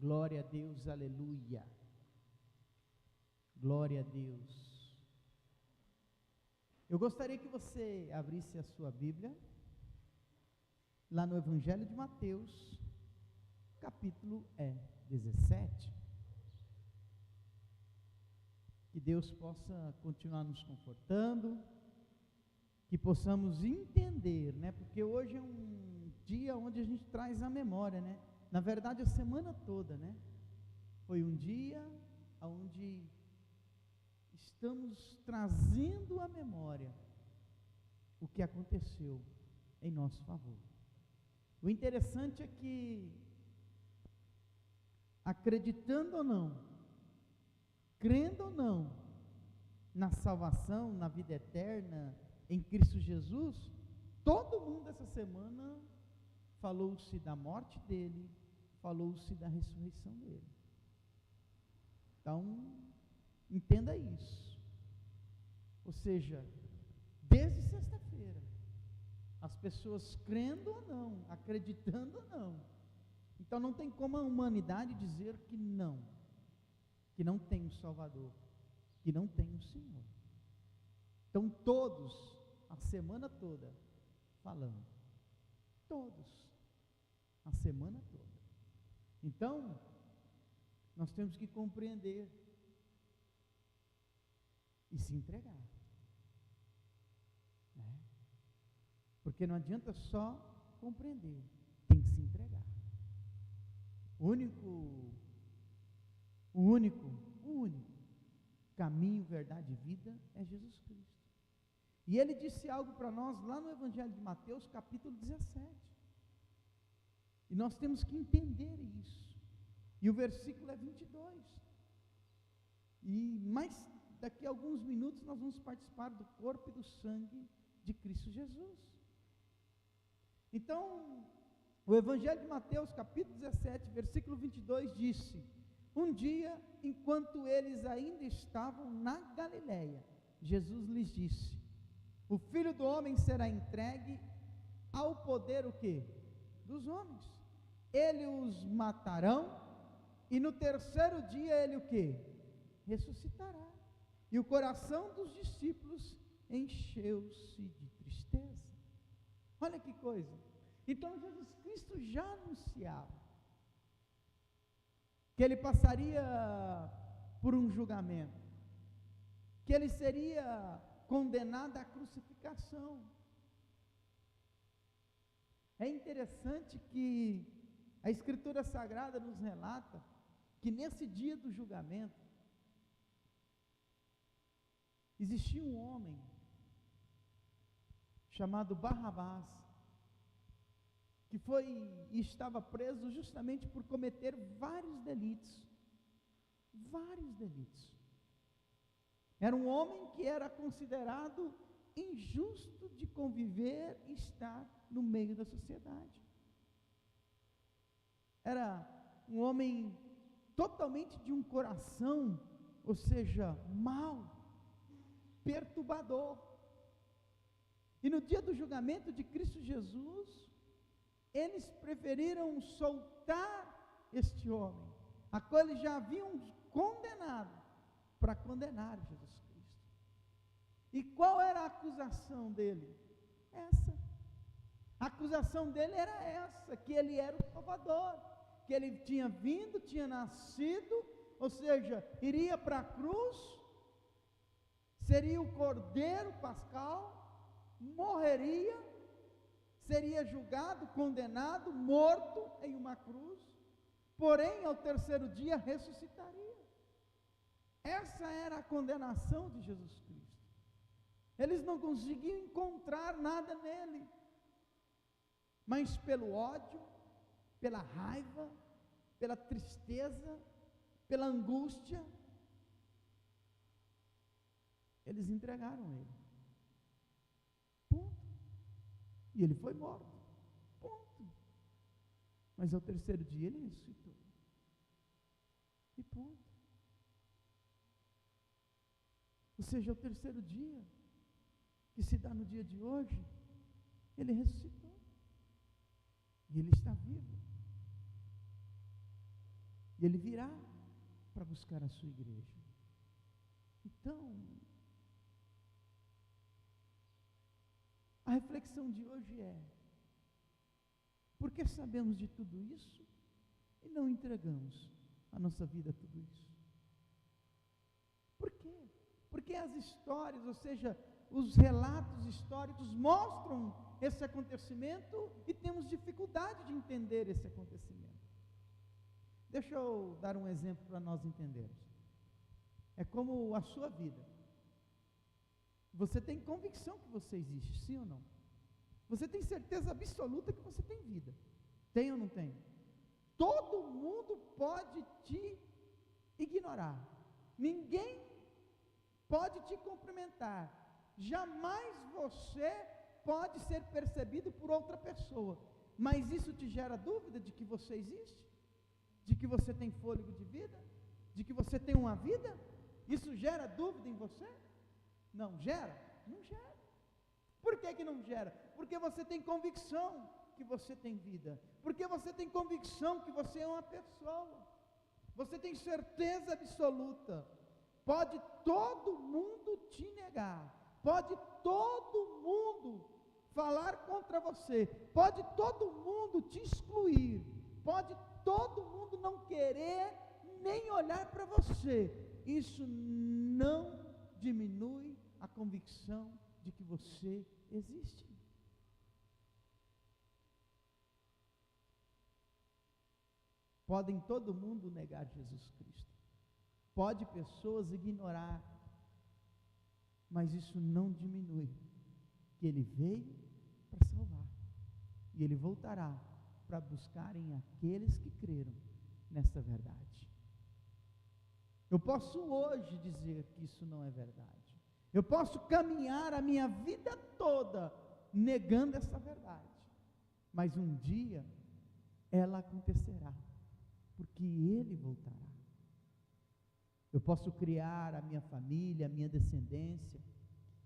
Glória a Deus, aleluia. Glória a Deus. Eu gostaria que você abrisse a sua Bíblia, lá no Evangelho de Mateus, capítulo 17. Que Deus possa continuar nos confortando, que possamos entender, né? Porque hoje é um dia onde a gente traz a memória, né? Na verdade, a semana toda, né? Foi um dia onde estamos trazendo à memória o que aconteceu em nosso favor. O interessante é que, acreditando ou não, crendo ou não na salvação, na vida eterna, em Cristo Jesus, todo mundo essa semana falou-se da morte dele, falou-se da ressurreição dele. Então, entenda isso. Ou seja, desde sexta-feira, as pessoas crendo ou não, acreditando ou não. Então não tem como a humanidade dizer que não tem um Salvador, que não tem um Senhor. Então todos, a semana toda, falando. Todos, a semana toda. Então, nós temos que compreender e se entregar, né? Porque não adianta só compreender, tem que se entregar. O único caminho, verdade e vida é Jesus Cristo. E ele disse algo para nós lá no Evangelho de Mateus, capítulo 17. E nós temos que entender isso. E o versículo é 22. Mas daqui a alguns minutos nós vamos participar do corpo e do sangue de Cristo Jesus. Então, o Evangelho de Mateus, capítulo 17, versículo 22 disse: um dia, enquanto eles ainda estavam na Galileia, Jesus lhes disse: o Filho do Homem será entregue ao poder o quê? Dos homens. Ele os matarão, e no terceiro dia ele o quê? Ressuscitará. E o coração dos discípulos encheu-se de tristeza. Olha que coisa. Então Jesus Cristo já anunciava que ele passaria por um julgamento, que ele seria condenado à crucificação. É interessante que a Escritura Sagrada nos relata que nesse dia do julgamento existia um homem chamado Barrabás, que foi e estava preso justamente por cometer vários delitos. Era um homem que era considerado injusto de conviver e estar no meio da sociedade. Era um homem totalmente de um coração, ou seja, mau, perturbador. E no dia do julgamento de Cristo Jesus, eles preferiram soltar este homem, a qual eles já haviam condenado, para condenar Jesus Cristo. E qual era a acusação dele? Essa. A acusação dele era essa, que ele era o Salvador, que ele tinha vindo, tinha nascido, ou seja, iria para a cruz, seria o Cordeiro Pascal, morreria, seria julgado, condenado, morto em uma cruz, porém ao terceiro dia ressuscitaria. Essa era a condenação de Jesus Cristo. Eles não conseguiam encontrar nada nele, mas pelo ódio, pela raiva, pela tristeza, pela angústia, eles entregaram ele. Ponto. E ele foi morto. Ponto. Mas ao terceiro dia ele ressuscitou. E ponto. Ou seja, ao terceiro dia, que se dá no dia de hoje, ele ressuscitou. E ele está vivo. E Ele virá para buscar a sua igreja. Então, a reflexão de hoje é: por que sabemos de tudo isso e não entregamos a nossa vida a tudo isso? Por quê? Porque as histórias, ou seja, os relatos históricos mostram esse acontecimento e temos dificuldade de entender esse acontecimento. Deixa eu dar um exemplo para nós entendermos. É como a sua vida. Você tem convicção que você existe, sim ou não? Você tem certeza absoluta que você tem vida. Tem ou não tem? Todo mundo pode te ignorar. Ninguém pode te cumprimentar. Jamais você pode ser percebido por outra pessoa. Mas isso te gera dúvida de que você existe? De que você tem fôlego de vida? De que você tem uma vida? Isso gera dúvida em você? Não gera? Não gera. Por que não gera? Porque você tem convicção que você tem vida. Porque você tem convicção que você é uma pessoa. Você tem certeza absoluta. Pode todo mundo te negar. Pode todo mundo falar contra você. Pode todo mundo te excluir. Pode todo mundo não querer nem olhar para você. Isso não diminui a convicção de que você existe. Podem todo mundo negar Jesus Cristo. Pode pessoas ignorar, mas isso não diminui que Ele veio para salvar. E Ele voltará para buscarem aqueles que creram nessa verdade. Eu posso hoje dizer que isso não é verdade. Eu posso caminhar a minha vida toda negando essa verdade. Mas um dia ela acontecerá, porque Ele voltará. Eu posso criar a minha família, a minha descendência.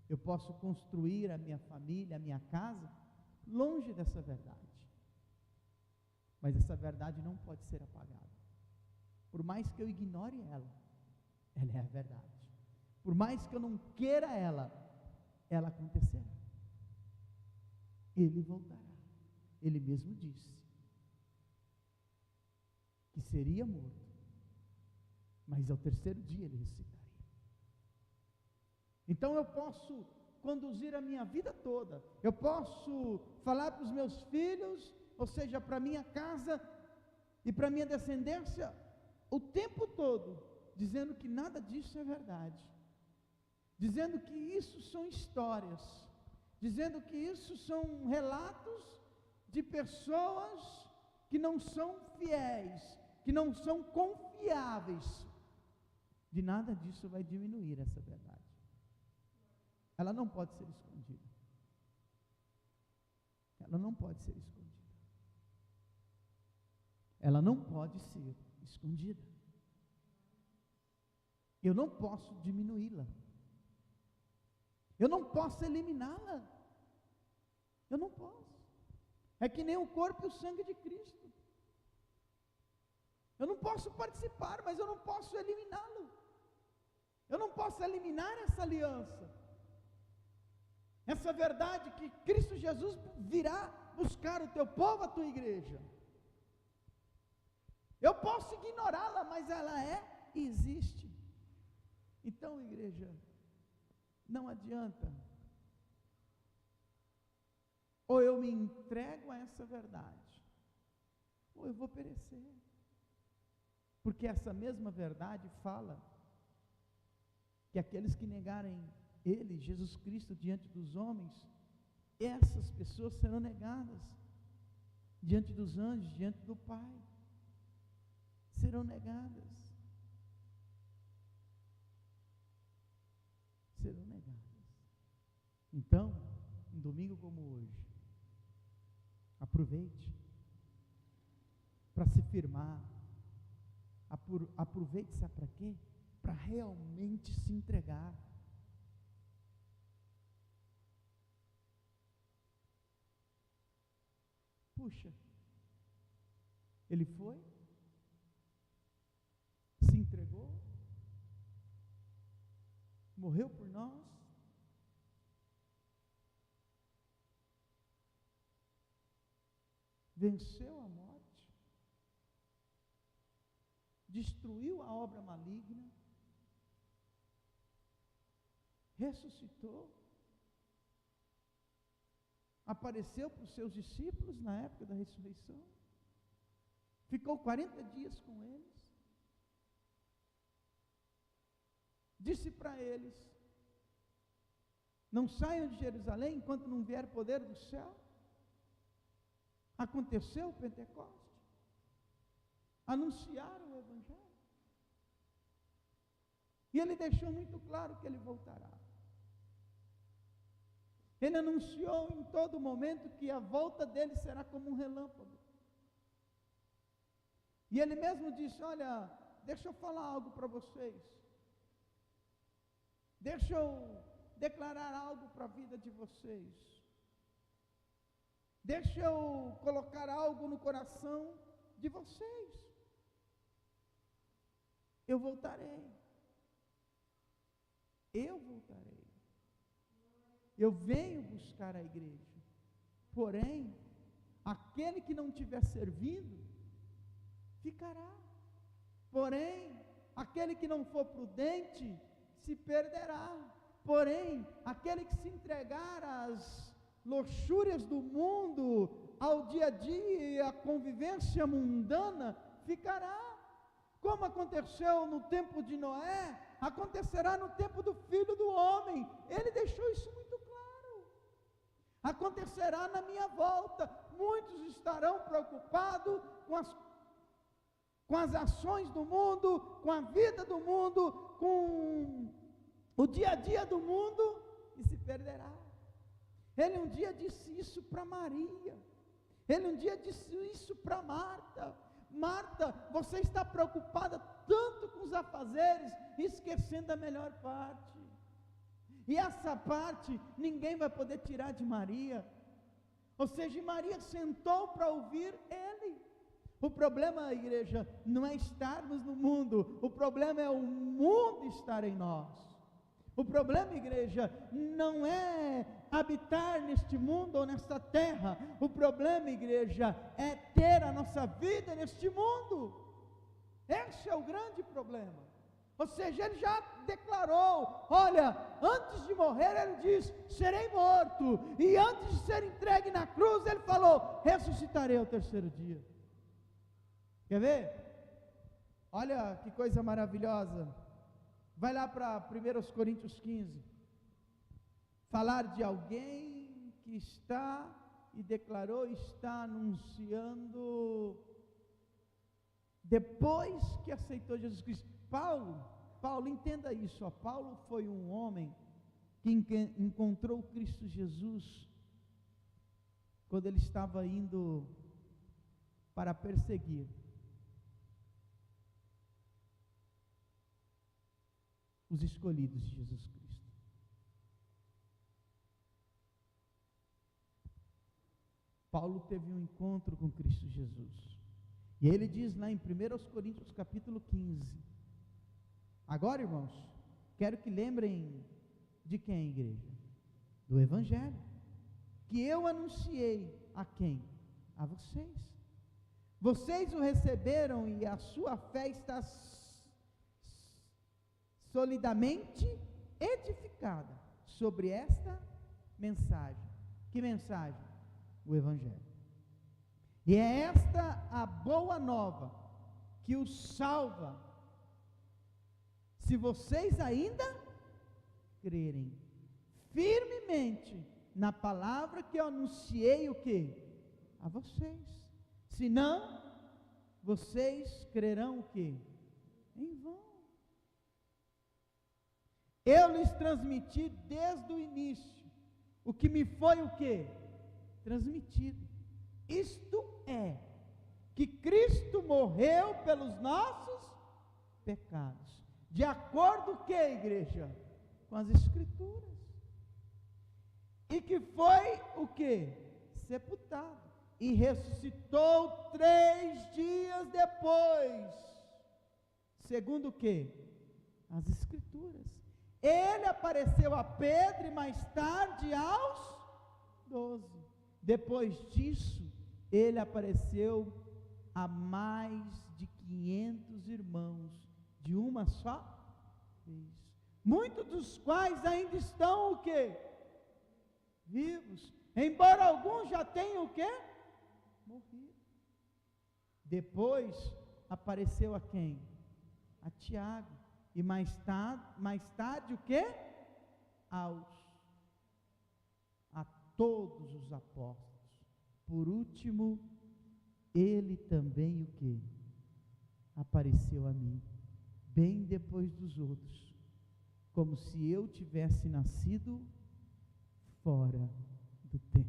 Eu posso construir a minha família, a minha casa, longe dessa verdade. Mas essa verdade não pode ser apagada. Por mais que eu ignore ela, ela é a verdade. Por mais que eu não queira ela, ela acontecerá. Ele voltará. Ele mesmo disse que seria morto, mas ao terceiro dia ele ressuscitaria. Então eu posso conduzir a minha vida toda, eu posso falar para os meus filhos, ou seja, para a minha casa e para a minha descendência, o tempo todo, dizendo que nada disso é verdade, dizendo que isso são histórias, dizendo que isso são relatos de pessoas que não são fiéis, que não são confiáveis. De nada disso vai diminuir essa verdade. Ela não pode ser escondida. Ela não pode ser escondida. Ela não pode ser escondida. Eu não posso diminuí-la. Eu não posso eliminá-la. Eu não posso. É que nem o corpo e o sangue de Cristo. Eu não posso participar, mas eu não posso eliminá-lo. Eu não posso eliminar essa aliança. Essa verdade que Cristo Jesus virá buscar o teu povo, a tua igreja. Eu posso ignorá-la, mas ela é e existe. Então, igreja, não adianta. Ou eu me entrego a essa verdade, ou eu vou perecer. Porque essa mesma verdade fala que aqueles que negarem Ele, Jesus Cristo, diante dos homens, essas pessoas serão negadas diante dos anjos, diante do Pai. Serão negadas. Serão negadas. Então, um domingo como hoje, aproveite para se firmar. Aproveite, sabe para quê? Para realmente se entregar. Puxa, ele foi, entregou, morreu por nós, venceu a morte, destruiu a obra maligna, ressuscitou, apareceu para os seus discípulos na época da ressurreição, ficou 40 dias com eles, disse para eles: não saiam de Jerusalém enquanto não vier poder do céu. Aconteceu o Pentecostes, anunciaram o Evangelho, e ele deixou muito claro que ele voltará. Ele anunciou em todo momento que a volta dele será como um relâmpago. E ele mesmo disse: olha, deixa eu falar algo para vocês, deixa eu declarar algo para a vida de vocês, deixa eu colocar algo no coração de vocês. Eu voltarei. Eu voltarei. Eu venho buscar a igreja. Porém, aquele que não tiver servindo, ficará. Porém, aquele que não for prudente, se perderá. Porém, aquele que se entregar às luxúrias do mundo, ao dia a dia e à convivência mundana, ficará. Como aconteceu no tempo de Noé, acontecerá no tempo do Filho do Homem. Ele deixou isso muito claro. Acontecerá na minha volta. Muitos estarão preocupados com as ações do mundo, com a vida do mundo, com o dia a dia do mundo, e se perderá. Ele um dia disse isso para Maria, ele um dia disse isso para Marta: Marta, você está preocupada tanto com os afazeres, esquecendo a melhor parte, e essa parte ninguém vai poder tirar de Maria. Ou seja, Maria sentou para ouvir ele. O problema, igreja, não é estarmos no mundo, o problema é o mundo estar em nós. O problema, igreja, não é habitar neste mundo ou nesta terra. O problema, igreja, é ter a nossa vida neste mundo. Esse é o grande problema. Ou seja, ele já declarou: olha, antes de morrer ele diz: serei morto. E antes de ser entregue na cruz, ele falou: ressuscitarei ao terceiro dia. Quer ver? Olha que coisa maravilhosa. Vai lá para 1 Coríntios 15, falar de alguém que está e declarou, está anunciando, depois que aceitou Jesus Cristo. Paulo, entenda isso, Paulo foi um homem que encontrou Cristo Jesus, quando ele estava indo para perseguir os escolhidos de Jesus Cristo. Paulo teve um encontro com Cristo Jesus, e ele diz lá em 1 Coríntios capítulo 15, agora, irmãos, quero que lembrem de quem, igreja? Do Evangelho, que eu anunciei a quem? A vocês. Vocês o receberam e a sua fé está solidamente edificada sobre esta mensagem. Que mensagem? O Evangelho. E é esta a boa nova que os salva, se vocês ainda crerem firmemente na palavra que eu anunciei o quê? A vocês. Se não, vocês crerão o quê? Em vão. Eu lhes transmiti desde o início o que me foi o quê? Transmitido. Isto é, que Cristo morreu pelos nossos pecados. De acordo com que, igreja? Com as Escrituras. E que foi o quê? Sepultado. E ressuscitou 3 dias depois, segundo o quê? As Escrituras. Ele apareceu a Pedro e mais tarde aos 12. Depois disso, ele apareceu a mais de 500 irmãos, de uma só vez. Muitos dos quais ainda estão o quê? Vivos. Embora alguns já tenham o quê? Morrido. Depois apareceu a quem? A Tiago. E mais tarde o quê? A todos os apóstolos. Por último, ele também o quê? Apareceu a mim, bem depois dos outros, como se eu tivesse nascido fora do tempo.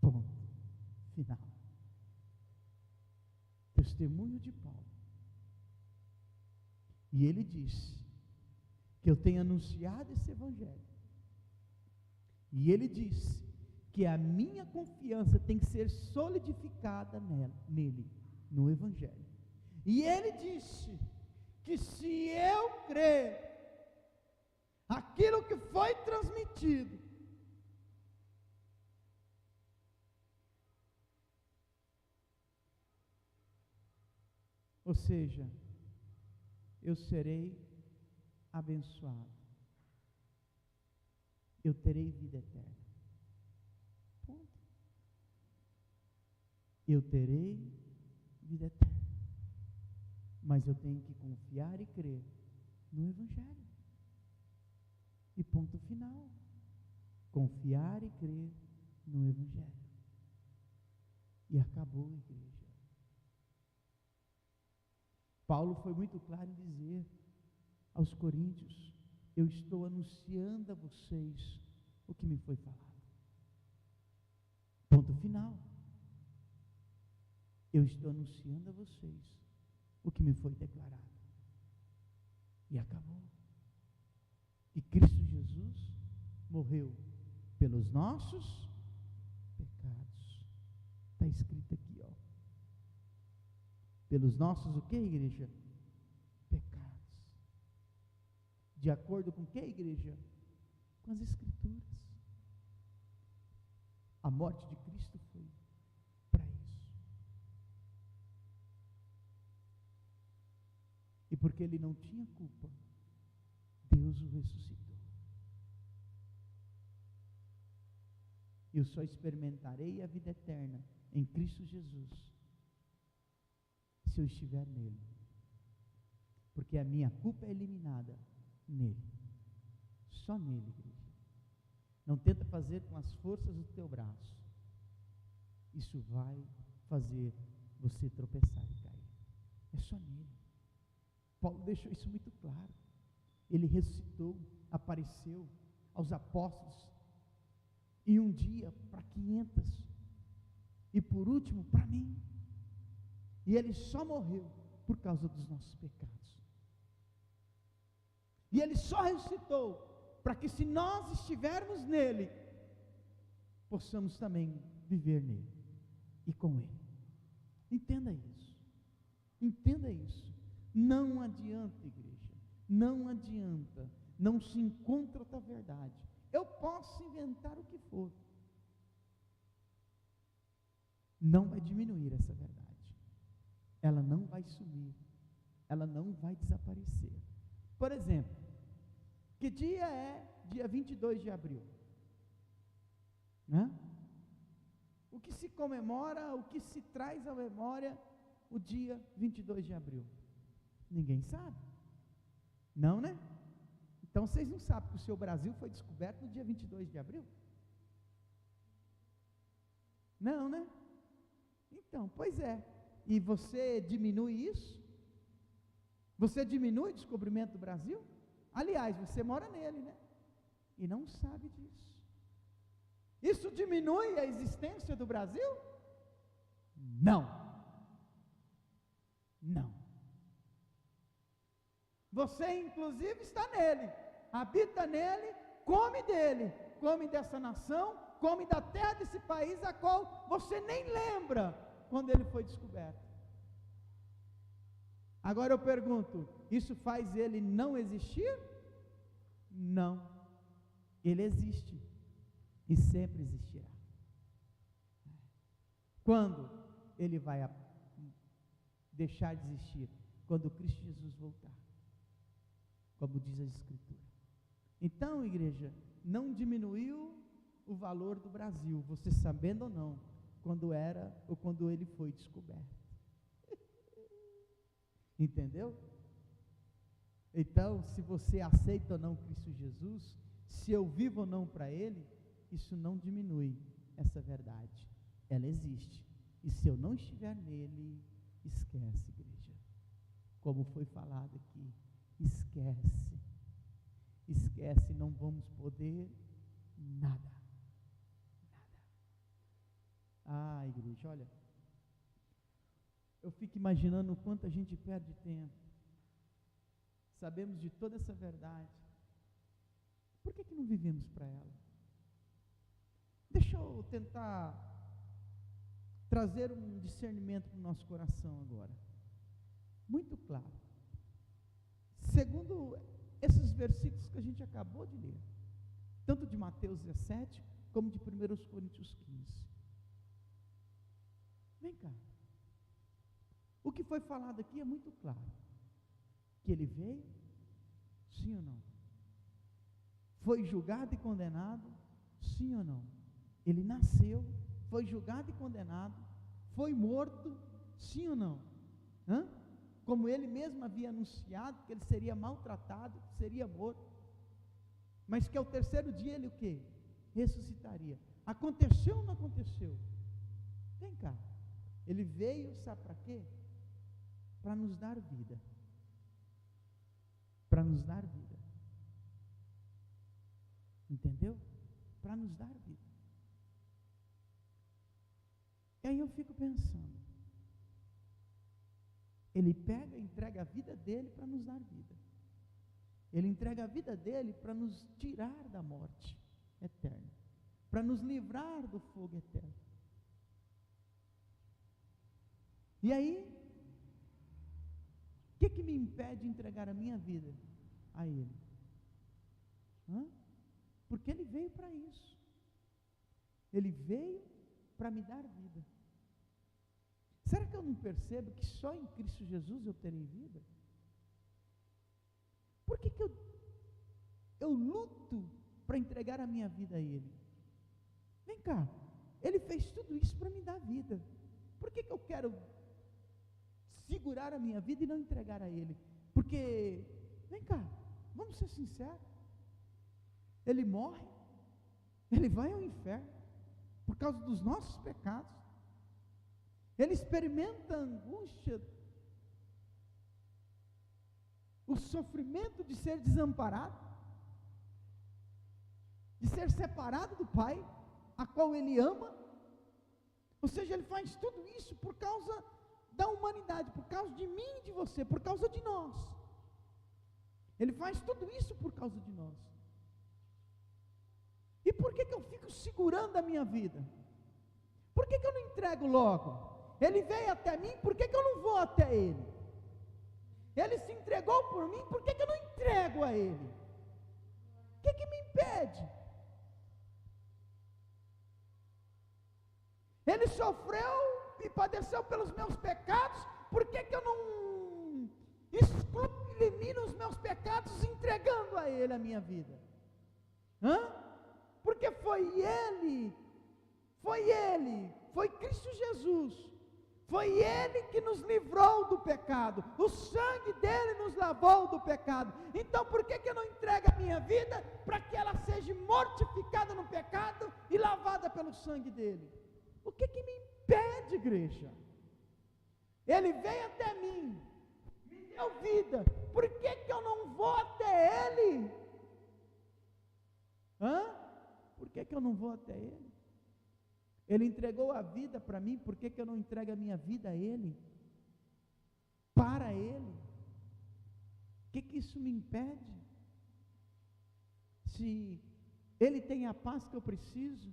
Ponto final. Testemunho de Paulo. E ele disse que eu tenho anunciado esse evangelho. E ele disse que a minha confiança tem que ser solidificada nele, no evangelho. E ele disse que se eu crer aquilo que foi transmitido, ou seja, eu serei abençoado, eu terei vida eterna. Ponto. Eu terei vida eterna, mas eu tenho que confiar e crer no evangelho. E ponto final. Confiar e crer no evangelho. E acabou, igreja. Paulo foi muito claro em dizer aos coríntios: eu estou anunciando a vocês o que me foi falado. Ponto final. Eu estou anunciando a vocês o que me foi declarado. E acabou. E Cristo Jesus morreu pelos nossos pecados. Está escrito aqui, ó. Pelos nossos o que, igreja? Pecados. De acordo com o que, igreja? Com as Escrituras. A morte de Cristo foi para isso. E porque ele não tinha culpa, Deus o ressuscitou. Eu só experimentarei a vida eterna em Cristo Jesus se eu estiver nele, porque a minha culpa é eliminada nele, só nele, igreja. Não tenta fazer com as forças do teu braço, isso vai fazer você tropeçar e cair, é só nele. Paulo deixou isso muito claro. Ele ressuscitou, apareceu aos apóstolos, e um dia para 500, e por último para mim. E ele só morreu por causa dos nossos pecados. E ele só ressuscitou para que, se nós estivermos nele, possamos também viver nele e com ele. Entenda isso. Entenda isso. Não adianta, igreja. Não adianta. Não se encontra outra verdade. Eu posso inventar o que for. Não vai diminuir essa verdade. Ela não vai sumir, ela não vai desaparecer. Por exemplo, que dia é dia 22 de abril? Né? O que se comemora, o que se traz à memória o dia 22 de abril? Ninguém sabe. Não, né? Então vocês não sabem que o seu Brasil foi descoberto no dia 22 de abril? Não, né? Então, pois é. E você diminui isso? Você diminui o descobrimento do Brasil? Aliás, você mora nele, né? E não sabe disso. Isso diminui a existência do Brasil? Não. Não. Você, inclusive, está nele, habita nele, come dele, come dessa nação, come da terra desse país, a qual você nem lembra quando ele foi descoberto. Agora eu pergunto, isso faz ele não existir? Não. Ele existe e sempre existirá. Quando ele vai deixar de existir? Quando Cristo Jesus voltar, como diz a Escritura. Então, igreja, não diminuiu o valor do Brasil, você sabendo ou não, quando era ou quando ele foi descoberto. Entendeu? Então, se você aceita ou não Cristo Jesus, se eu vivo ou não para Ele, isso não diminui essa verdade. Ela existe. E se eu não estiver nele, esquece, igreja. Como foi falado aqui, esquece. Esquece, não vamos poder nada. Ah, igreja, olha, eu fico imaginando o quanto a gente perde tempo. Sabemos de toda essa verdade. Por que não vivemos para ela? Deixa eu tentar trazer um discernimento para o nosso coração agora. Muito claro. Segundo esses versículos que a gente acabou de ler, tanto de Mateus 17, como de 1 Coríntios 15. Vem cá. O que foi falado aqui é muito claro. Que ele veio, sim ou não? Foi julgado e condenado, sim ou não? Ele nasceu, foi julgado e condenado, foi morto, sim ou não? Como ele mesmo havia anunciado, que ele seria maltratado, que seria morto, mas que ao terceiro dia ele o quê? Ressuscitaria. Aconteceu ou não aconteceu? Vem cá, ele veio, sabe para quê? Para nos dar vida. Para nos dar vida. Entendeu? Para nos dar vida. E aí eu fico pensando, ele pega e entrega a vida dele para nos dar vida. Ele entrega a vida dele para nos tirar da morte eterna, para nos livrar do fogo eterno. E aí, o que me impede de entregar a minha vida a Ele? Porque Ele veio para isso. Ele veio para me dar vida. Será que eu não percebo que só em Cristo Jesus eu terei vida? Por que eu luto para entregar a minha vida a Ele? Vem cá, Ele fez tudo isso para me dar vida. Por que eu quero segurar a minha vida e não entregar a Ele? Porque, vem cá, vamos ser sinceros, Ele morre, Ele vai ao inferno, por causa dos nossos pecados, Ele experimenta a angústia, o sofrimento de ser desamparado, de ser separado do Pai, a qual Ele ama, ou seja, Ele faz tudo isso por causa da humanidade, por causa de mim e de você, por causa de nós. Ele faz tudo isso por causa de nós. E por que eu fico segurando a minha vida? Por que eu não entrego logo? Ele veio até mim, por que eu não vou até Ele? Ele se entregou por mim, por que eu não entrego a Ele? O que me impede? Ele sofreu e padeceu pelos meus pecados, por que eu não elimino os meus pecados entregando a Ele a minha vida? Porque foi Cristo Jesus, foi Ele que nos livrou do pecado, o sangue dele nos lavou do pecado. Então por que eu não entrego a minha vida para que ela seja mortificada no pecado e lavada pelo sangue dele? O que me impede, igreja? Ele veio até mim, me deu vida, por que eu não vou até Ele? Por que eu não vou até Ele? Ele entregou a vida para mim, por que eu não entrego a minha vida a Ele? Para Ele? O que isso me impede? Se Ele tem a paz que eu preciso,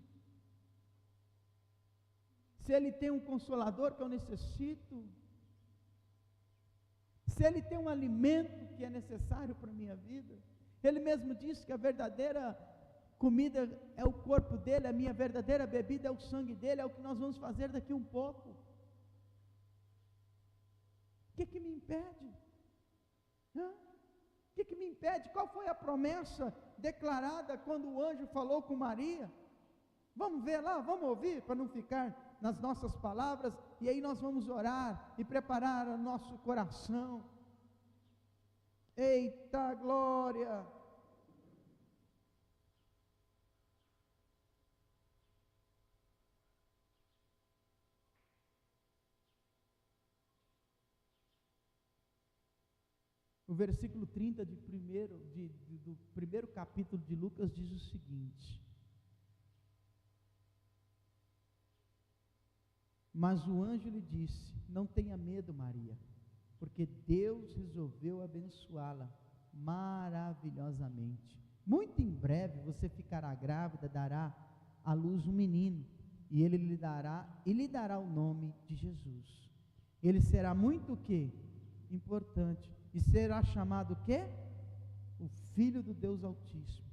se Ele tem um consolador que eu necessito, se Ele tem um alimento que é necessário para a minha vida. Ele mesmo disse que a verdadeira comida é o corpo dele, a minha verdadeira bebida é o sangue dele, é o que nós vamos fazer daqui um pouco. O que me impede? O que me impede? Qual foi a promessa declarada quando o anjo falou com Maria? Vamos ver lá, vamos ouvir, para não ficar nas nossas palavras, e aí nós vamos orar e preparar o nosso coração. Eita glória! O versículo 30 do primeiro capítulo de Lucas diz o seguinte: mas o anjo lhe disse: não tenha medo, Maria, porque Deus resolveu abençoá-la maravilhosamente. Muito em breve você ficará grávida, dará à luz um menino, e ele lhe dará o nome de Jesus. Ele será muito o quê? Importante. E será chamado o quê? O Filho do Deus Altíssimo.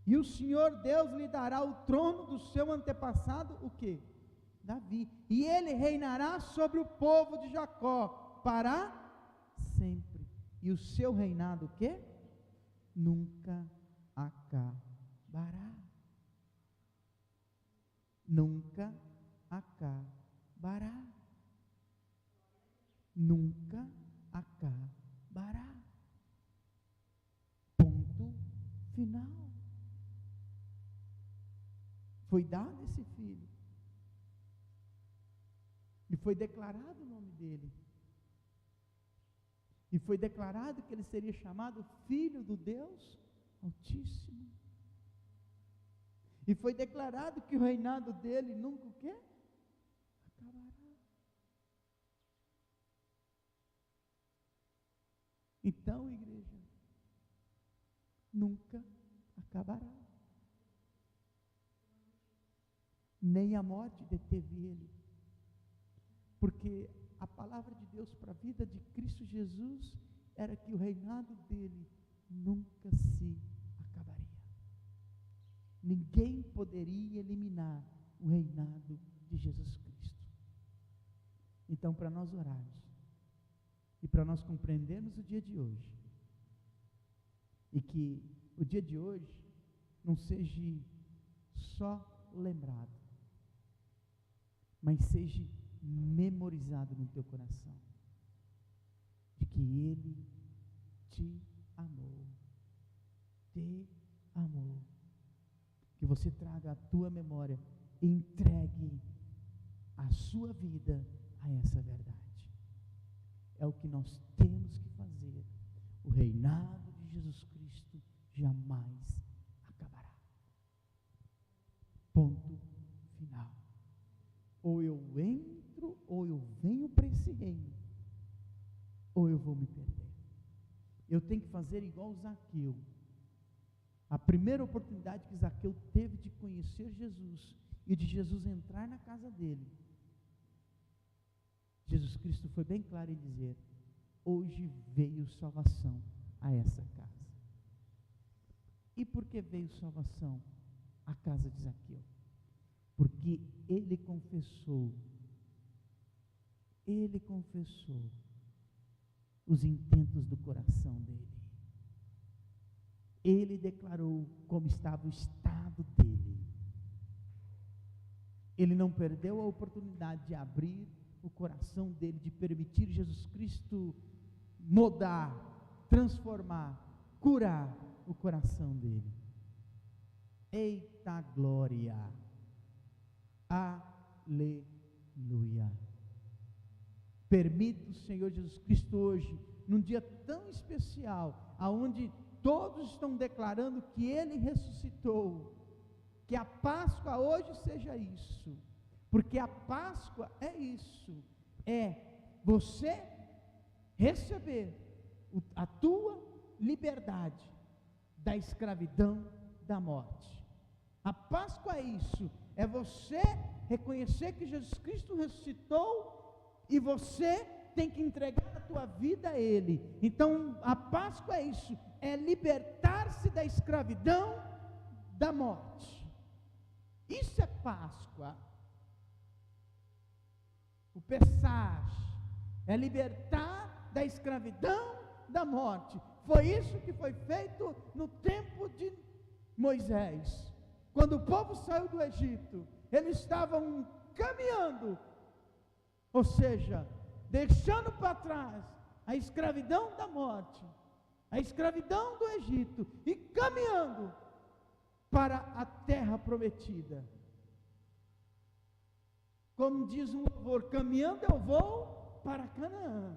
E o Senhor Deus lhe dará o trono do seu antepassado, o quê? Davi. E ele reinará sobre o povo de Jacó para sempre. E o seu reinado, o quê? Nunca acabará. Nunca acabará. Nunca acabará. Ponto final. Foi dado esse filho, e foi declarado o nome dele, e foi declarado que ele seria chamado Filho do Deus Altíssimo, e foi declarado que o reinado dele nunca o quê? Acabará. Então, igreja, nunca acabará. Nem a morte deteve ele. Porque a palavra de Deus para a vida de Cristo Jesus era que o reinado dele nunca se acabaria. Ninguém poderia eliminar o reinado de Jesus Cristo. Então, para nós orarmos, e para nós compreendermos o dia de hoje, e que o dia de hoje não seja só lembrado, mas seja memorizado no teu coração, de que Ele te amou, que você traga a tua memória, e entregue a sua vida a essa verdade. É o que nós temos que fazer. O reinado de Jesus Cristo jamais acabará. Ponto final. Ou eu entro, ou eu venho para esse reino, ou eu vou me perder. Eu tenho que fazer igual Zaqueu. A primeira oportunidade que Zaqueu teve de conhecer Jesus e de Jesus entrar na casa dele, Jesus Cristo foi bem claro em dizer: hoje veio salvação a essa casa. E por que veio salvação à casa de Zaqueu? Porque ele confessou os intentos do coração dele. Ele declarou como estava o estado dele. Ele não perdeu a oportunidade de abrir o coração dele, de permitir Jesus Cristo mudar, transformar, curar o coração dele. Eita glória! Aleluia! Permita o Senhor Jesus Cristo hoje, num dia tão especial, aonde todos estão declarando que Ele ressuscitou, que a Páscoa hoje seja isso, porque a Páscoa é isso, é você receber a tua liberdade da escravidão da morte. A Páscoa é isso, é você reconhecer que Jesus Cristo ressuscitou, e você tem que entregar a tua vida a Ele. Então a Páscoa é isso, é libertar-se da escravidão da morte. Isso é Páscoa. O Pessach é libertar da escravidão da morte. Foi isso que foi feito no tempo de Moisés. Quando o povo saiu do Egito, eles estavam caminhando, ou seja, deixando para trás a escravidão da morte, a escravidão do Egito, e caminhando para a terra prometida. Como diz um louvor, caminhando eu vou para Canaã.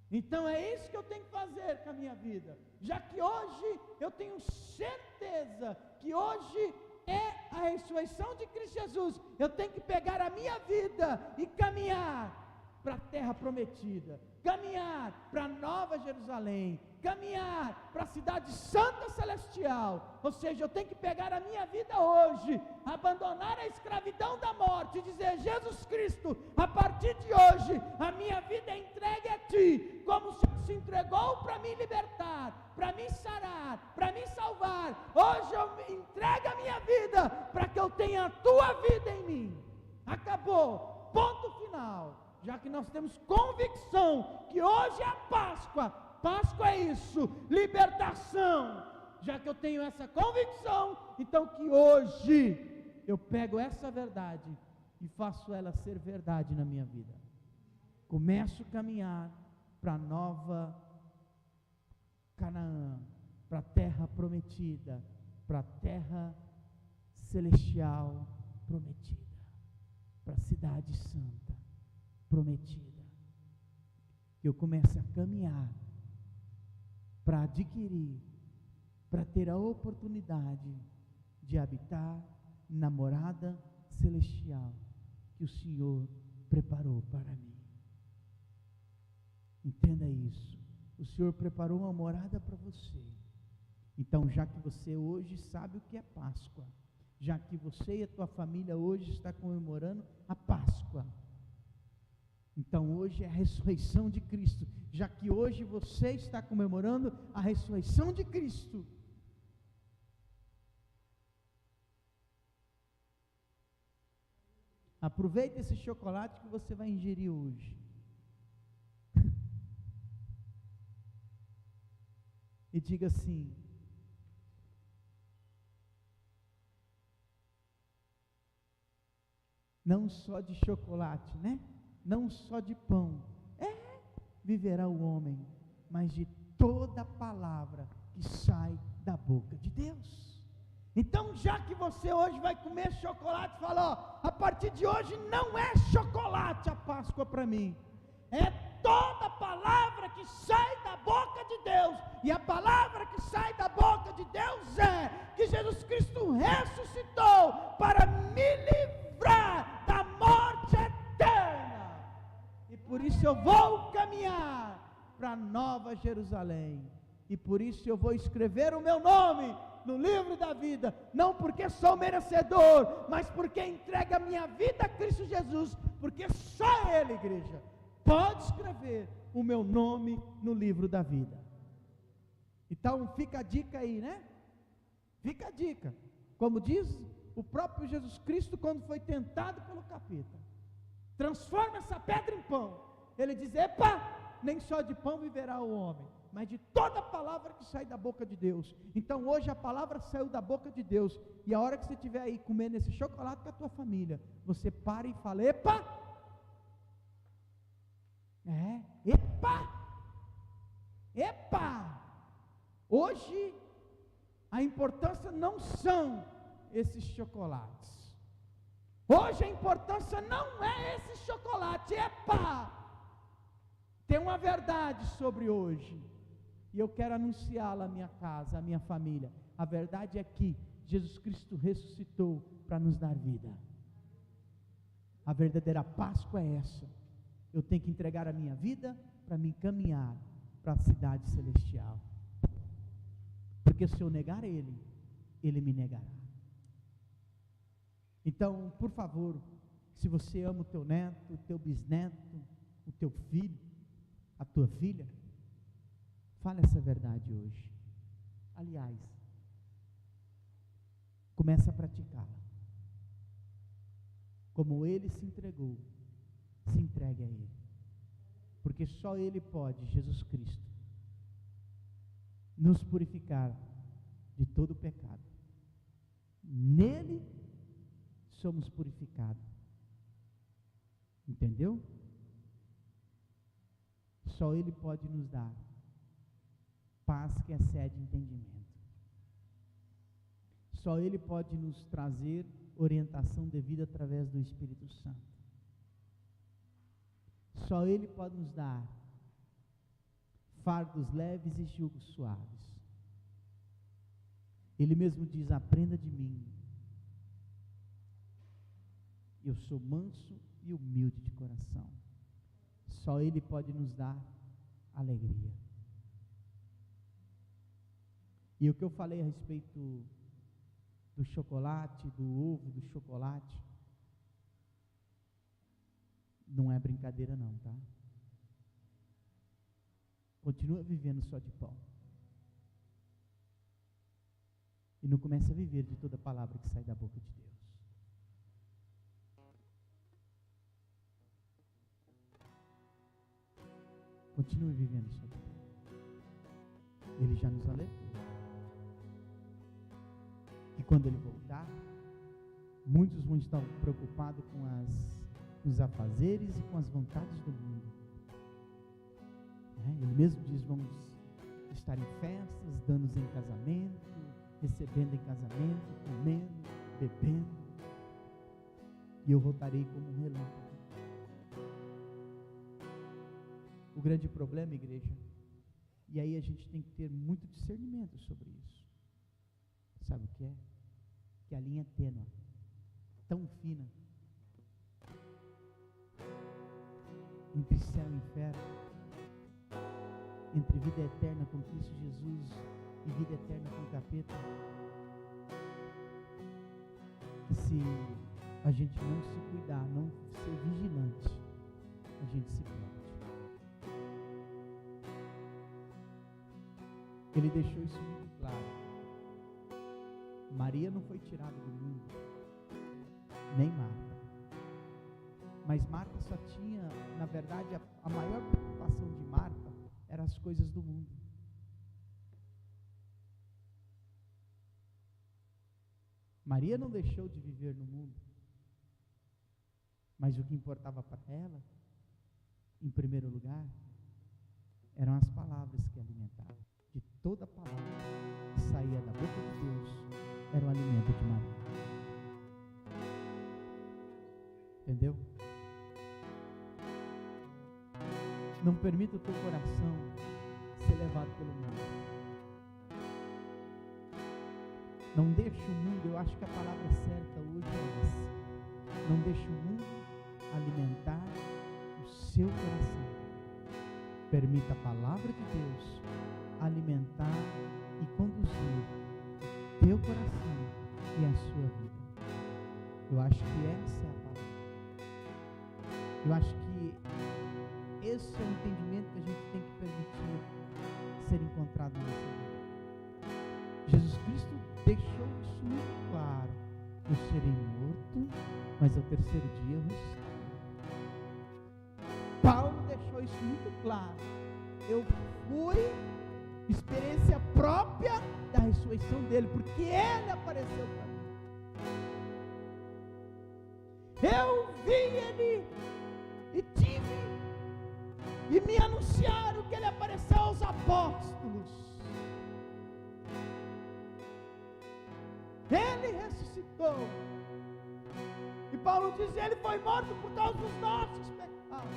Então é isso que eu tenho que fazer com a minha vida, já que hoje eu tenho certeza que hoje é a ressurreição de Cristo Jesus. Eu tenho que pegar a minha vida e caminhar para a terra prometida, caminhar para a Nova Jerusalém, caminhar para a cidade santa celestial. Ou seja, eu tenho que pegar a minha vida hoje, abandonar a escravidão da morte e dizer: Jesus Cristo, a partir de hoje a minha vida é entregue a Ti, como o Senhor se entregou para me libertar, para me sarar, para me salvar. Hoje eu me entrego a minha vida para que eu tenha a Tua vida em mim. Acabou, ponto final. Já que nós temos convicção que hoje é a Páscoa, Páscoa é isso, libertação. Já que eu tenho essa convicção, então que hoje eu pego essa verdade e faço ela ser verdade na minha vida. Começo a caminhar para a nova Canaã, para a terra prometida, para a terra celestial prometida, para a cidade santa prometida. Que eu comece a caminhar para adquirir, para ter a oportunidade de habitar na morada celestial que o Senhor preparou para mim. Entenda isso. O Senhor preparou uma morada para você. Então, já que você hoje sabe o que é Páscoa, já que você e a tua família hoje está comemorando a Páscoa, então hoje é a ressurreição de Cristo. Já que hoje você está comemorando a ressurreição de Cristo, aproveite esse chocolate que você vai ingerir hoje. E diga assim: não só de chocolate, né? Não só de pão viverá o homem, mas de toda palavra que sai da boca de Deus. Então, já que você hoje vai comer chocolate, fala: ó, a partir de hoje não é chocolate a Páscoa para mim, é toda palavra que sai da boca de Deus. E a palavra que sai da boca de Deus é que Jesus Cristo ressuscitou para me livrar da morte eterna. E por isso eu vou caminhar para a Nova Jerusalém. E por isso eu vou escrever o meu nome no livro da vida, não porque sou merecedor, mas porque entrego a minha vida a Cristo Jesus, porque só Ele, igreja, pode escrever o meu nome no livro da vida. Então fica a dica aí, né? Fica a dica, como diz o próprio Jesus Cristo quando foi tentado pelo capeta: transforma essa pedra em pão. Ele diz: epa, nem só de pão viverá o homem, mas de toda palavra que sai da boca de Deus. Então hoje a palavra saiu da boca de Deus, e a hora que você estiver aí comendo esse chocolate com a tua família, você para e fala: epa, epa, hoje a importância não são esses chocolates, hoje a importância não é esse chocolate, epa, tem uma verdade sobre hoje, e eu quero anunciá-la à minha casa, à minha família. A verdade é que Jesus Cristo ressuscitou para nos dar vida. A verdadeira Páscoa é essa. Eu tenho que entregar a minha vida para me encaminhar para a cidade celestial. Porque se eu negar Ele, Ele me negará. Então, por favor, se você ama o teu neto, o teu bisneto, o teu filho, tua filha? Fala essa verdade hoje. Aliás, começa a praticá-la. Como ele se entregou, se entregue a ele. Porque só ele pode, Jesus Cristo, nos purificar de todo o pecado. Nele somos purificados. Entendeu? Só ele pode nos dar paz que excede entendimento. Só ele pode nos trazer orientação devida através do Espírito Santo. Só ele pode nos dar fardos leves e jugos suaves. Ele mesmo diz: aprenda de mim, eu sou manso e humilde de coração. Só ele pode nos dar alegria. E o que eu falei a respeito do chocolate, do ovo, do chocolate, não é brincadeira não, tá? Continua vivendo só de pão. E não começa a viver de toda palavra que sai da boca de Deus. Continue vivendo só de pão. Ele já nos alertou que quando ele voltar, muitos vão estar preocupados com os afazeres e com as vontades do mundo. Ele mesmo diz: vamos estar em festas, dando em casamento, recebendo em casamento, comendo, bebendo, e eu voltarei como um relâmpago. O grande problema, igreja, e aí a gente tem que ter muito discernimento sobre isso. Sabe o que é? Que a linha é tênue, tão fina, entre céu e inferno, entre vida eterna com Cristo Jesus e vida eterna com o capeta, que se a gente não se cuidar, não ser vigilante, a gente se perde. Ele deixou isso muito claro. Maria não foi tirada do mundo, nem Marta. Mas Marta só tinha, na verdade, a maior preocupação de Marta eram as coisas do mundo. Maria não deixou de viver no mundo, mas o que importava para ela, em primeiro lugar, eram as palavras que alimentavam. De toda palavra que saía da boca de Deus, era o alimento de Maria. Entendeu? Não permita o teu coração ser levado pelo mundo. Não deixe o mundo, eu acho que a palavra certa hoje é essa. Não deixe o mundo alimentar o seu coração. Permita a palavra de Deus alimentar e conduzir o teu coração e a sua vida. Eu acho que essa é a palavra. Eu acho que esse é o entendimento que a gente tem que permitir ser encontrado na nossa vida. Jesus Cristo deixou isso muito claro: eu serei morto, mas ao terceiro dia eu ressuscitarei. Paulo deixou isso muito claro: eu fui experiência própria da ressurreição dele, porque ele apareceu para mim. Eu vi ele e tive, e me anunciaram que ele apareceu aos apóstolos. Ele ressuscitou. E Paulo diz: ele foi morto por causa dos nossos pecados,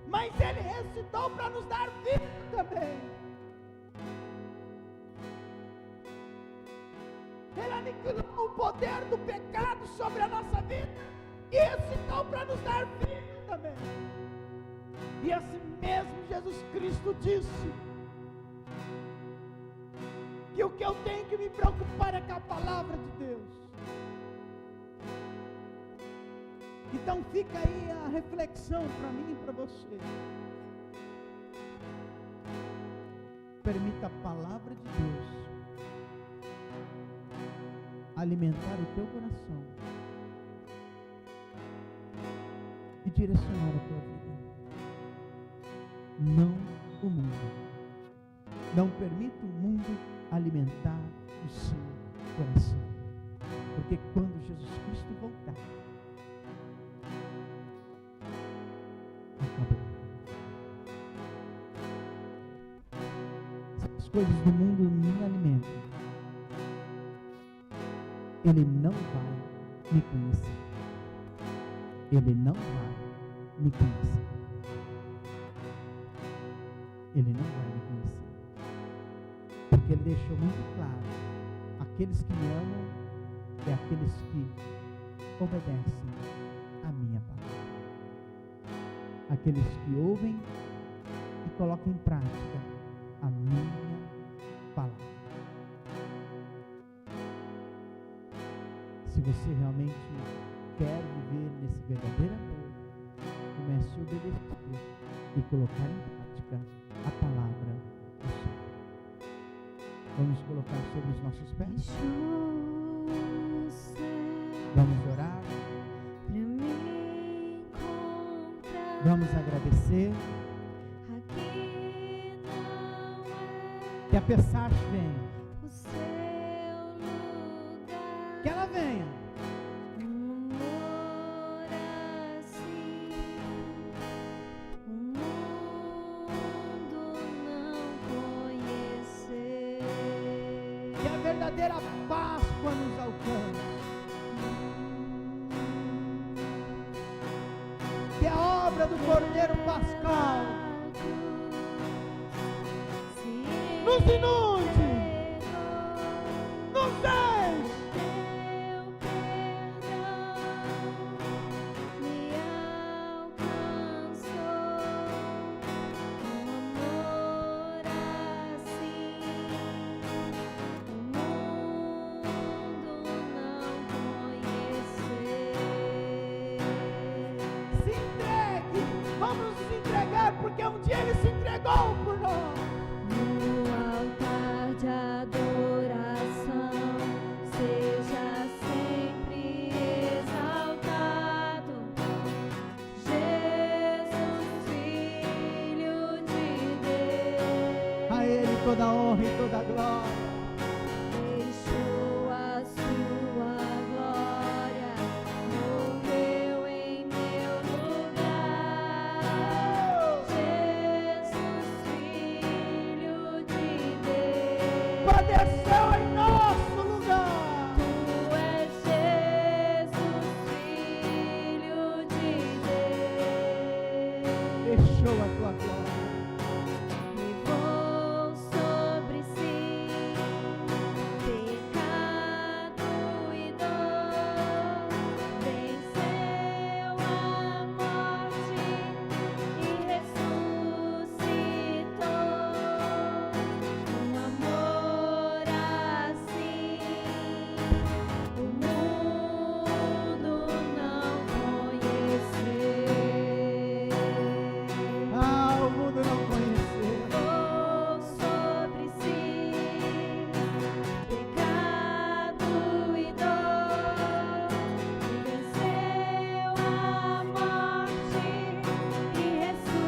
mas ele ressuscitou para nos dar vida também. Ele aniquilou o poder do pecado sobre a nossa vida e ressuscitou para nos dar vida também. E assim mesmo Jesus Cristo disse que o que eu tenho que me preocupar é com a palavra de Deus. Então fica aí a reflexão para mim e para você. permita a palavra de Deus alimentar o teu coração e direcionar a tua vida. Não o mundo. Não permita o mundo alimentar o seu coração. Porque quando Jesus Cristo voltar, acabou. Se as coisas do mundo me alimentam, Ele não vai me conhecer. Ele não vai me conhecer. Ele não vai me conhecer. Porque Ele deixou muito claro: aqueles que me amam é aqueles que obedecem a minha palavra. Aqueles que ouvem e colocam em prática a minha palavra. Se você realmente quer viver nesse verdadeiro amor, comece a obedecer e colocar em prática a palavra do Senhor. Vamos colocar sobre os nossos pés. Vamos orar. Vamos agradecer. Que a Pessach venha. Que ela venha. Que a verdadeira Páscoa nos alcance. Que a obra do Cordeiro Pascal nos inunde, nos enche. Porque um dia Ele se entregou por nós. No altar de adoração, seja sempre exaltado, Jesus, Filho de Deus. A Ele toda a honra e toda a glória. Deixou a sua glória, morreu em meu lugar. Padeceu em nosso lugar. Tu és Jesus, Filho de Deus. Deixou a tua glória. Levou sobre si pecado e dor. Venceu a morte e ressuscitou. Um amor assim o mundo não conheceu. Ah, o mundo não conheceu. Levou sobre si pecado e dor. Venceu a morte e ressuscitou.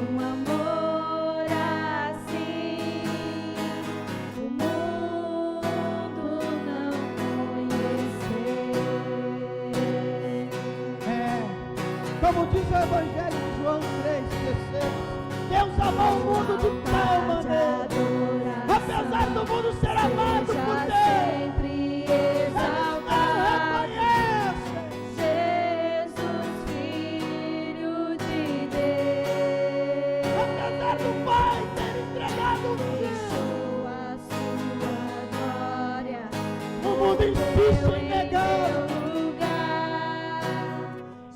Um amor assim o mundo não conheceu. Como diz o Evangelho de João 3,16, Deus amou o mundo de tal maneira, apesar do mundo ser amado por Deus, Sempre eles não exaltado, reconhecem. Jesus, Filho de Deus. Apesar do Pai ter entregado o Filho, Deixou a sua glória, o mundo insiste em negar.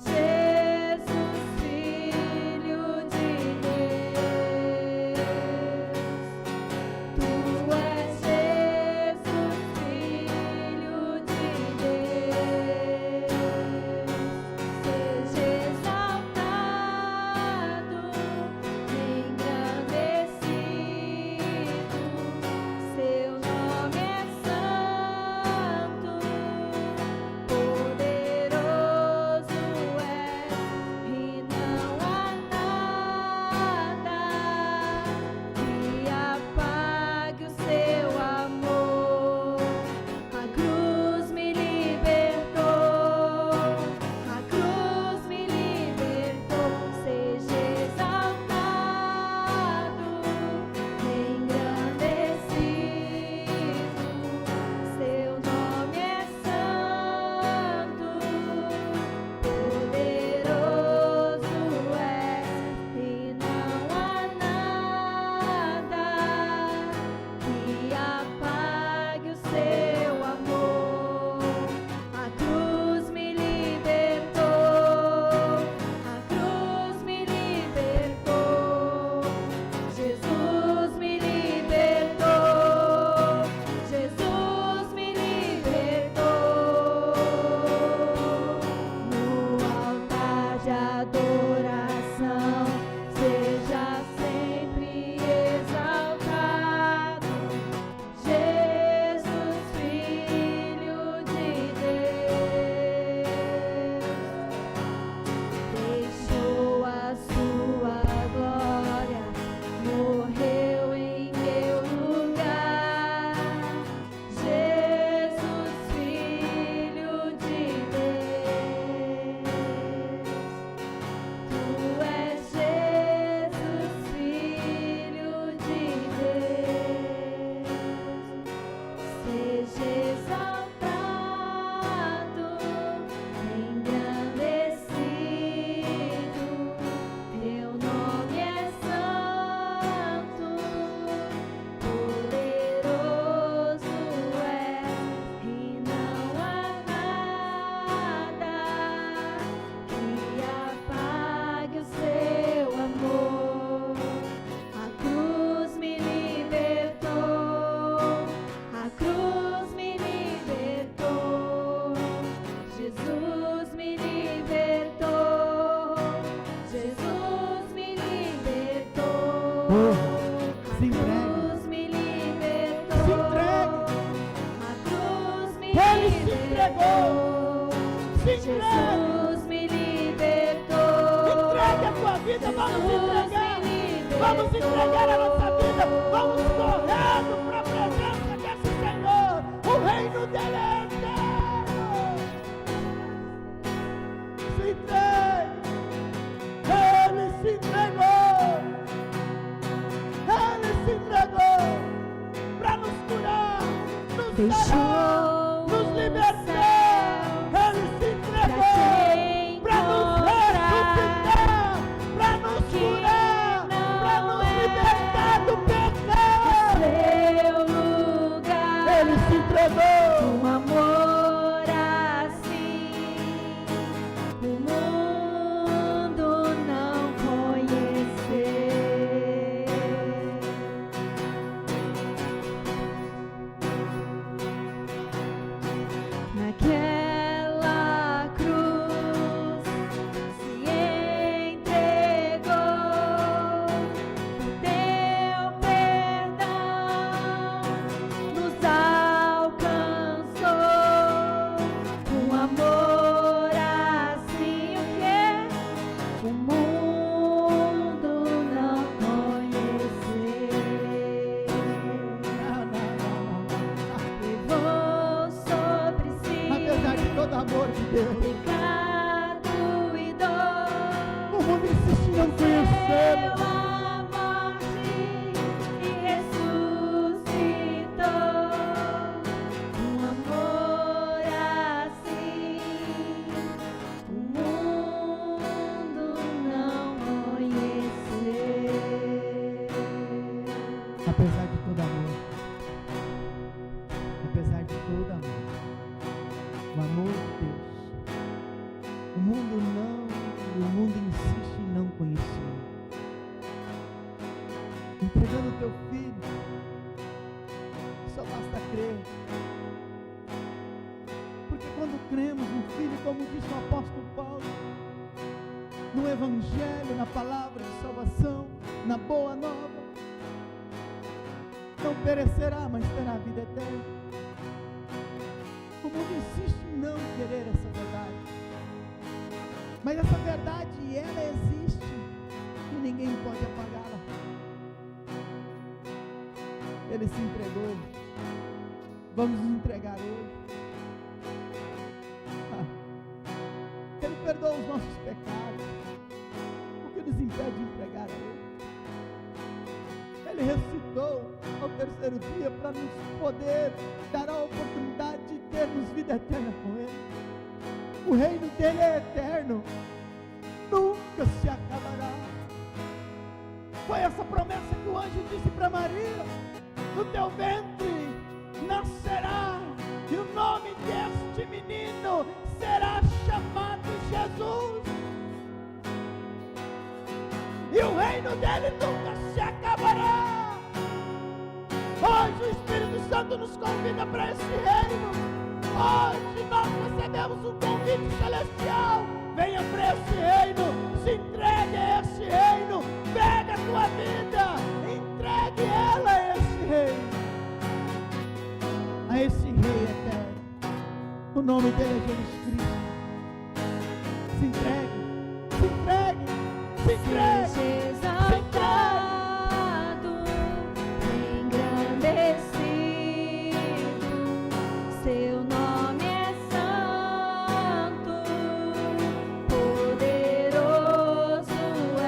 Jesus, Filho de Deus. Tu és Jesus, Filho de Deus. Seja exaltado, Se entregue. cruz me libertou. Se entregue. A cruz me Ele se entregou. libertou. Se entregue. Jesus me libertou. Entregue a tua vida. Vamos Jesus entregar. me libertou. Vamos entregar a nossa vida. Vamos correndo para a presença desse Senhor. O reino dele é eterno. Se entregue. Ele se entregou. Ele se entregou para nos curar, nos sarar, nos libertar. Ele se entregou para nos ressuscitar, para nos curar, para nos libertar do pecado. Seu lugar. Ele se entregou. Um amor assim o mundo não conhecer. Naquela cruz se entregou, o teu perdão nos alcançou. Um amor assim o que o mundo não conhecer. Levou sobre si Apesar de todo amor de Deus, pecado e dor. o mundo insiste em não conhecê-lo. Venceu a morte e ressuscitou. Um amor assim o mundo não conhecer. Apesar de todo amor, apesar de todo amor, o amor de Deus, o mundo insiste em não conhecer. Entregando o teu filho, só basta crer. Porque quando cremos no Filho, como disse o apóstolo Paulo, no Evangelho, na palavra de salvação, na boa nova, não perecerá, mas terá vida eterna. O mundo insiste em não querer essa verdade. Mas essa verdade, ela existe e ninguém pode apagá-la. Ele se entregou. Vamos nos entregar hoje. Ele perdoa os nossos pecados. O que nos impede de entregar a Ele? Ele ressuscitou ao terceiro dia para nos poder dar a oportunidade de termos vida eterna com Ele. O reino dele é eterno, nunca se acabará. Foi essa promessa que o anjo disse para Maria: no teu ventre nascerá, e o nome deste menino será chamado Jesus. E o reino dele nunca se acabará. Hoje o Espírito Santo nos convida para esse reino. Hoje nós recebemos um convite celestial. Venha para esse reino, se entregue a esse reino, pega a tua vida, entregue ela a esse reino, a esse Rei eterno. O nome dele é Jesus Cristo. Se entregue, se entregue, se entregue. Seja exaltado, engrandecido, seu nome é santo, poderoso é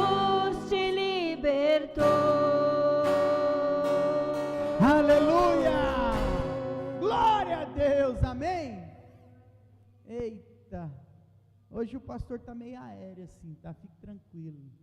Jesus te libertou. Aleluia! Glória a Deus, amém? Eita, hoje o pastor está meio aéreo assim, tá? Fique tranquilo.